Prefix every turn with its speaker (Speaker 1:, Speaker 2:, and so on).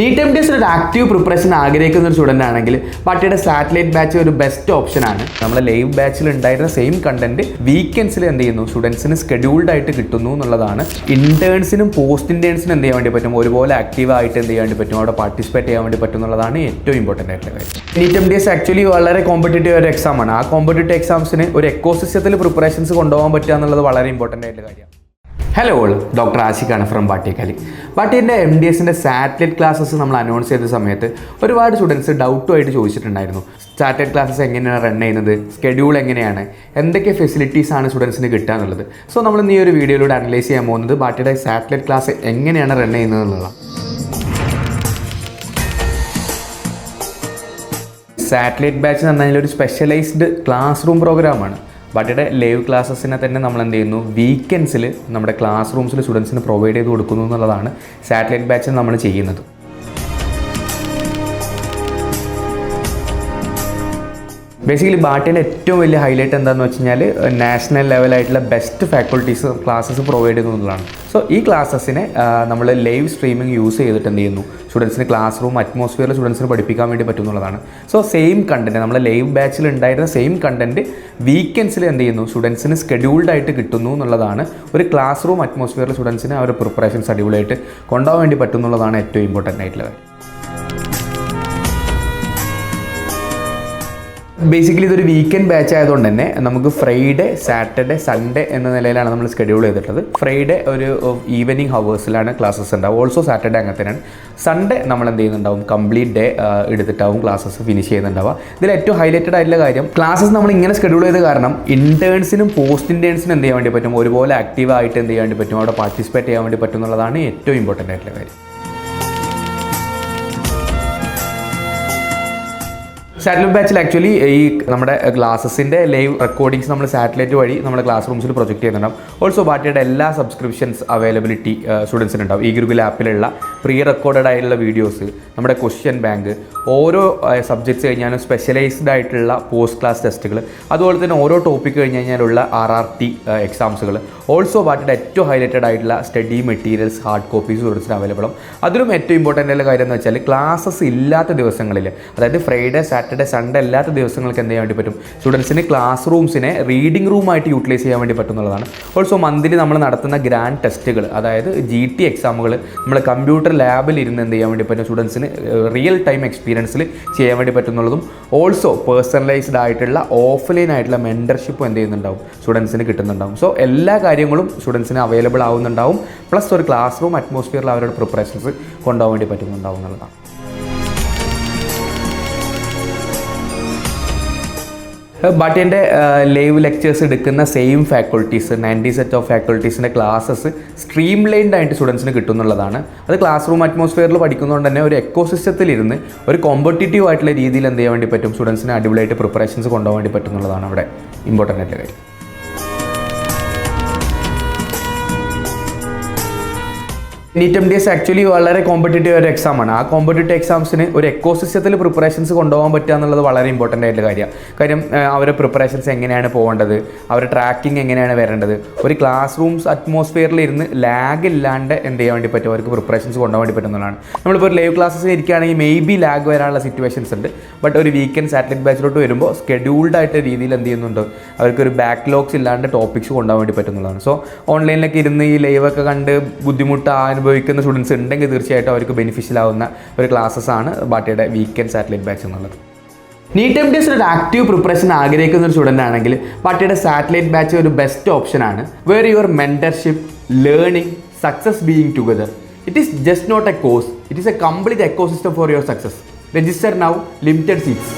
Speaker 1: NEET M T എസിന് ഒരു active preparation ആഗ്രഹിക്കുന്ന ഒരു സ്റ്റുഡൻ്റ് ആണെങ്കിൽ പാർട്ടിയുടെ സാറ്റലൈറ്റ് ബാച്ച് ഒരു ബെസ്റ്റ് ഓപ്ഷനാണ്. നമ്മുടെ ലൈവ് ബാച്ചിൽ ഉണ്ടായിരുന്ന സെയിം കണ്ടന്റ് വീക്കെൻഡ്സിൽ എന്ത് ചെയ്യുന്നു, സ്റ്റുഡൻസിന് സ്കെഡ്യൂൾഡ് ആയിട്ട് കിട്ടുന്നു എന്നുള്ളതാണ്. ഇന്റേൺസിനും പോസ്റ്റ് ഇന്റേൺസിനും എന്ത് ചെയ്യാൻ വേണ്ടി പറ്റും, ഒരുപോലെ ആക്റ്റീവ് ആയിട്ട് എന്ത് ചെയ്യാൻ വേണ്ടി പറ്റും, അവിടെ പാർട്ടിസിപ്പേറ്റ് ചെയ്യാൻ വേണ്ടി പറ്റും എന്നുള്ളതാണ് ഏറ്റവും ഇമ്പോർട്ടൻ്റ് ആയിട്ടുള്ള കാര്യം. NEET M T S actually വളരെ കോമ്പറ്റേറ്റീവ് ഒരു എക്സാമാണ്. ആ കോമ്പറ്റേറ്റീവ് എക്സാംസിന് ഒരു എക്കോസിസ്റ്റത്തിൽ പ്രിപ്പറേഷൻസ് കൊണ്ടുപോകാൻ പറ്റുക എന്നുള്ളത് വളരെ ഇമ്പോർട്ടൻ്റ് ആയിട്ടുള്ള കാര്യമാണ്. ഹലോ ഓൾ, ഡോക്ടർ ആഷിഖാണ് ഫ്രം ബാട്ടിയക്കാലി. ബാട്ടിയൻ്റെ എം ഡി എസിൻ്റെ സാറ്റലൈറ്റ് ക്ലാസ്സസ് നമ്മൾ അനൗൺസ് ചെയ്ത സമയത്ത് ഒരുപാട് സ്റ്റുഡൻസ് ഡൗട്ടുമായിട്ട് ചോദിച്ചിട്ടുണ്ടായിരുന്നു. സാറ്റലൈറ്റ് ക്ലാസ്സസ് എങ്ങനെയാണ് റൺ ചെയ്യുന്നത്, സ്കെഡ്യൂൾ എങ്ങനെയാണ്, എന്തൊക്കെ ഫെസിലിറ്റീസ് ആണ് സ്റ്റുഡൻസിന് കിട്ടുക എന്നുള്ളത്. സോ നമ്മൾ ഈ ഒരു വീഡിയോയിലൂടെ അനലൈസ് ചെയ്യാൻ പോകുന്നത് ബാട്ടിയുടെ സാറ്റലൈറ്റ് ക്ലാസ് എങ്ങനെയാണ് റൺ ചെയ്യുന്നത് എന്നുള്ളതാണ്. സാറ്റലൈറ്റ് ബാച്ച് എന്ന് പറഞ്ഞാൽ ഒരു സ്പെഷ്യലൈസ്ഡ് ക്ലാസ് റൂം പ്രോഗ്രാമാണ്. ബാട്ടിയുടെ ലൈവ് ക്ലാസ്സസിനെ തന്നെ നമ്മൾ എന്ത് ചെയ്യുന്നു, വീക്കെൻഡ്സിൽ നമ്മുടെ ക്ലാസ് റൂംസിൽ സ്റ്റുഡൻസിന് പ്രൊവൈഡ് ചെയ്ത് കൊടുക്കുന്നു എന്നുള്ളതാണ് സാറ്റലൈറ്റ് ബാച്ച് നമ്മൾ ചെയ്യുന്നത്. ബേസിക്കലി ബാട്ടിയുടെ ഏറ്റവും വലിയ ഹൈലൈറ്റ് എന്താണെന്ന് വെച്ച് കഴിഞ്ഞാൽ നാഷണൽ ലെവലായിട്ടുള്ള ബെസ്റ്റ് ഫാക്കൾട്ടീസ് ക്ലാസ്സസ് പ്രൊവൈഡ് ചെയ്യുന്നതാണ്. സോ ഈ ക്ലാസ്സസിനെ നമ്മൾ ലൈവ് സ്ട്രീമിംഗ് യൂസ് ചെയ്തിട്ട് എന്ത് ചെയ്യുന്നു, സ്റ്റുഡൻസിന് ക്ലാസ് റൂം അറ്റ്മോസ്ഫിയറിൽ സ്റ്റുഡൻസിന് പഠിപ്പിക്കാൻ വേണ്ടി പറ്റുന്നുള്ളതാണ്. സോ സെയിം കണ്ടന്റ്, നമ്മൾ ലൈവ് ബാച്ചിൽ ഉണ്ടായിരുന്ന സെയിം കണ്ടന്റ് വീക്കെൻഡ്സിൽ എന്ത് ചെയ്യുന്നു, സ്റ്റുഡൻസിന് സ്കെഡ്യൂൾഡ് ആയിട്ട് കിട്ടുന്നു എന്നുള്ളതാണ്. ഒരു ക്ലാസ് റൂം അറ്റ്മോസ്ഫിയറിൽ സ്റ്റുഡൻസിന് അവരുടെ പ്രിപ്പറേഷൻസ് അടിപൊളിയായിട്ട് കൊണ്ടുപോകാൻ വേണ്ടി പറ്റുന്നുള്ളതാണ് ഏറ്റവും ഇമ്പോർട്ടൻ്റ് ആയിട്ടുള്ള കാര്യം. ബേസിക്കലി ഇതൊരു വീക്കെൻഡ് ബാച്ച് ആയതുകൊണ്ട് തന്നെ നമുക്ക് ഫ്രൈഡേ, സാറ്റർഡേ, സൺഡേ എന്ന നിലയിലാണ് നമ്മൾ ഷെഡ്യൂൾ ചെയ്തിട്ടുള്ളത്. ഫ്രൈഡേ ഒരു ഈവനിങ് ഹവേഴ്സിലാണ് ക്ലാസ്സസ് ഉണ്ടാവും. ഓൾസോ സാറ്റർഡേ അങ്ങനെ തന്നെയാണ്. സൺഡേ നമ്മൾ എന്ത് ചെയ്യുന്നുണ്ടാവും, കംപ്ലീറ്റ് ഡേ എടുത്തിട്ടാവും ക്ലാസ്സസ് ഫിനിഷ് ചെയ്യുന്നുണ്ടാവുക. ഇതിൽ ഏറ്റവും ഹൈലൈറ്റഡ് ആയിട്ടുള്ള കാര്യം, ക്ലാസ്സസ് നമ്മൾ ഇങ്ങനെ ഷെഡ്യൂൾ ചെയ്ത കാരണം ഇന്റേൺസിനും പോസ്റ്റ് ഇന്റേൺസിനും എന്ത് ചെയ്യാൻ വേണ്ടി പറ്റും, ഒരുപോലെ ആക്റ്റീവ് ആയിട്ട് എന്ത് ചെയ്യാൻ വേണ്ടി പറ്റും, അവിടെ പാർട്ടിസിപ്പേറ്റ് ചെയ്യാൻ വേണ്ടി പറ്റും എന്നുള്ളതാണ് ഏറ്റവും ഇമ്പോർട്ടൻ്റ് ആയിട്ടുള്ള കാര്യം. സാറ്റലൈറ്റ് ബാച്ചിൽ ആക്ച്വലി ഈ നമ്മുടെ ക്ലാസ്സസിൻ്റെ ലൈവ് റെക്കോർഡിങ്സ് നമ്മൾ സാറ്റലൈറ്റ് വഴി നമ്മുടെ ക്ലാസ് റൂംസിൽ പ്രൊജക്റ്റ് ചെയ്യുന്നുണ്ടാവും. ഓൾസോ ബാട്ടിയുടെ എല്ലാ സബ്സ്ക്രിപ്ഷൻസ് അവൈലബിലിറ്റി സ്റ്റുഡൻസിന് ഉണ്ടാവും. ഈ ഗൂഗിൾ ആപ്പിലുള്ള പ്രീ റെക്കോർഡഡ് ആയിട്ടുള്ള വീഡിയോസ്, നമ്മുടെ ക്വസ്റ്റ്യൻ ബാങ്ക്, ഓരോ സബ്ജക്ട്സ് കഴിഞ്ഞാലും സ്പെഷ്യലൈസ്ഡ് ആയിട്ടുള്ള പോസ്റ്റ് ക്ലാസ് ടെസ്റ്റുകൾ, അതുപോലെ തന്നെ ഓരോ ടോപ്പിക് കഴിഞ്ഞ് കഴിഞ്ഞാലുള്ള RRT എക്സാംസുകൾ, ഓൾസോ ബാട്ടിയുടെ ഏറ്റവും ഹൈലൈറ്റഡ് ആയിട്ടുള്ള സ്റ്റഡി മെറ്റീരിയൽസ് ഹാർഡ് കോപ്പീസ് സ്റ്റുഡൻസിന് അവൈലബിൾ ആവും. അതിലും ഏറ്റവും ഇമ്പോർട്ടൻ്റ് ആയിട്ടുള്ള കാര്യം എന്ന് വെച്ചാൽ ക്ലാസ്സസ് ഇല്ലാത്ത ദിവസങ്ങളിൽ, അതായത് ഫ്രൈഡേ, സാറ്റർഡേ, സൺഡേ അല്ലാത്ത ദിവസങ്ങൾക്ക് എന്ത് ചെയ്യാൻ വേണ്ടി പറ്റും, സ്റ്റുഡൻസിന് ക്ലാസ് റൂംസിനെ റീഡിംഗ് റൂമായിട്ട് യൂട്ടിലൈസ് ചെയ്യാൻ വേണ്ടി പറ്റുന്നതാണ്. ഓൾസോ മന്ത്ലി നമ്മൾ നടത്തുന്ന ഗ്രാൻഡ് ടെസ്റ്റുകൾ, അതായത് GT എക്സാമുകൾ നമ്മൾ കമ്പ്യൂട്ടർ ലാബിൽ ഇരുന്ന് എന്ത് ചെയ്യാൻ വേണ്ടി പറ്റും, സ്റ്റുഡൻസിന് റിയൽ ടൈം എക്സ്പീരിയൻസിൽ ചെയ്യാൻ വേണ്ടി പറ്റുന്നുള്ളതും. ഓൾസോ പേഴ്സണലൈസ്ഡ് ആയിട്ടുള്ള ഓഫ്ലൈൻ ആയിട്ടുള്ള മെൻറ്റർഷിപ്പും എന്ത് ചെയ്യുന്നുണ്ടാവും, സ്റ്റുഡൻസിന് കിട്ടുന്നുണ്ടാവും. സോ എല്ലാ കാര്യങ്ങളും സ്റ്റുഡൻസിന് അവൈലബിൾ ആവുന്നുണ്ടാവും. പ്ലസ് ഒരു ക്ലാസ് റൂം അറ്റ്മോസ്ഫിയറിൽ അവരുടെ പ്രിപ്പറേഷൻസ് കൊണ്ടുപോകാൻ വേണ്ടി പറ്റുന്നുണ്ടാവും എന്നുള്ളതാണ്. ബാട്ടിൻ്റെ ലൈവ് ലെക്ചേഴ്സ് എടുക്കുന്ന സെയിം ഫാക്കൾട്ടീസ്, 90 സെറ്റ് ഓഫ് ഫാക്കൾട്ടീസിൻ്റെ ക്ലാസ്സസ് സ്ട്രീം ലൈൻഡ് ആയിട്ട് സ്റ്റുഡൻസിന് കിട്ടുന്നുള്ളതാണ്. അത് ക്ലാസ് റൂം അറ്റ്മോസ്ഫിയറിൽ പഠിക്കുന്നതുകൊണ്ട് തന്നെ ഒരു എക്കോസിസ്റ്റത്തിലിരുന്ന് ഒരു കോമ്പറ്റീറ്റീവ് ആയിട്ടുള്ള രീതിയിൽ എന്ത് ചെയ്യാൻ വേണ്ടി പറ്റും, സ്റ്റുഡൻസിന് അടിപൊളിയായിട്ട് പ്രിപ്പറേഷൻസ് കൊണ്ടുപോകാൻ വേണ്ടി പറ്റുന്നുള്ളതാണ് അവിടെ ഇമ്പോർട്ടൻ്റ് ആയിട്ടുള്ള കാര്യം. NEET M T S actually വളരെ കോമ്പറ്റേറ്റീവ് ഒരു എക്സാമാണ്. ആ കോമ്പറ്റേറ്റീവ് എക്സാംസിന് ഒരു എക്കോസിസ്റ്റത്തിൽ പ്രിപ്പറേഷൻസ് കൊണ്ടുപോകാൻ പറ്റുക എന്നുള്ളത് വളരെ ഇമ്പോർട്ടൻ്റ് ആയിട്ടുള്ള കാര്യമാണ്. കാര്യം അവരുടെ പ്രിപ്പറേഷൻസ് എങ്ങനെയാണ് പോകേണ്ടത്, അവരുടെ ട്രാക്കിംഗ് എങ്ങനെയാണ് വരേണ്ടത്, ഒരു ക്ലാസ് റൂംസ് അറ്റ്മോസ്ഫിയറിൽ ഇരുന്ന് ലാഗ് ഇല്ലാണ്ട് എന്ത് ചെയ്യാൻ വേണ്ടി പറ്റും, അവർക്ക് പ്രിപ്പറേഷൻസ് കൊണ്ടുപോകാൻ വേണ്ടി പറ്റുന്നതാണ്. നമ്മളിപ്പോൾ ഒരു ലൈവ് ക്ലാസ്സസിൽ ഇരിക്കുകയാണെങ്കിൽ മേ ബി ലാഗ് വരാനുള്ള സിറ്റുവേഷൻസ് ഉണ്ട്. ബട്ട് ഒരു വീക്കെൻഡ് സാറ്റലൈറ്റ് ബാച്ചിലോട്ട് വരുമ്പോൾ സ്കെഡ്യൂൾഡ് ആയിട്ട് രീതിയിൽ എന്ത് ചെയ്യുന്നുണ്ട്, അവർക്കൊരു ബാക്ക്ലോഗ്സ് ഇല്ലാണ്ട് ടോപ്പിക്സ് കൊണ്ടുപോകാൻ വേണ്ടി പറ്റുന്നതാണ്. സോ ഓൺലൈനിലൊക്കെ ഇരുന്ന് ഈ ലൈവൊക്കെ കണ്ട് ബുദ്ധിമുട്ട് അനുഭവിക്കുന്ന സ്റ്റുഡൻസ് ഉണ്ടെങ്കിൽ തീർച്ചയായിട്ടും അവർക്ക് ബെനിഫിഷ്യൽ ആവുന്ന ഒരു ക്ലാസ്സസ് ആണ് ബാട്ടിയുടെ വീക്കെൻഡ് സാറ്റലൈറ്റ് ബാച്ച് എന്നുള്ളത്. നീറ്റ് എം ടി എസിന് ഒരു ആക്റ്റീവ് പ്രിപ്പറേഷൻ ആഗ്രഹിക്കുന്ന ഒരു സ്റ്റുഡൻ്റ് ആണെങ്കിൽ ബാട്ടിയുടെ സാറ്റലൈറ്റ് ബാച്ച് ഒരു ബെസ്റ്റ് ഓപ്ഷനാണ്. Where your mentorship, learning, success being together. It is just not a course, it is a complete ecosystem for your success. Register now, limited seats.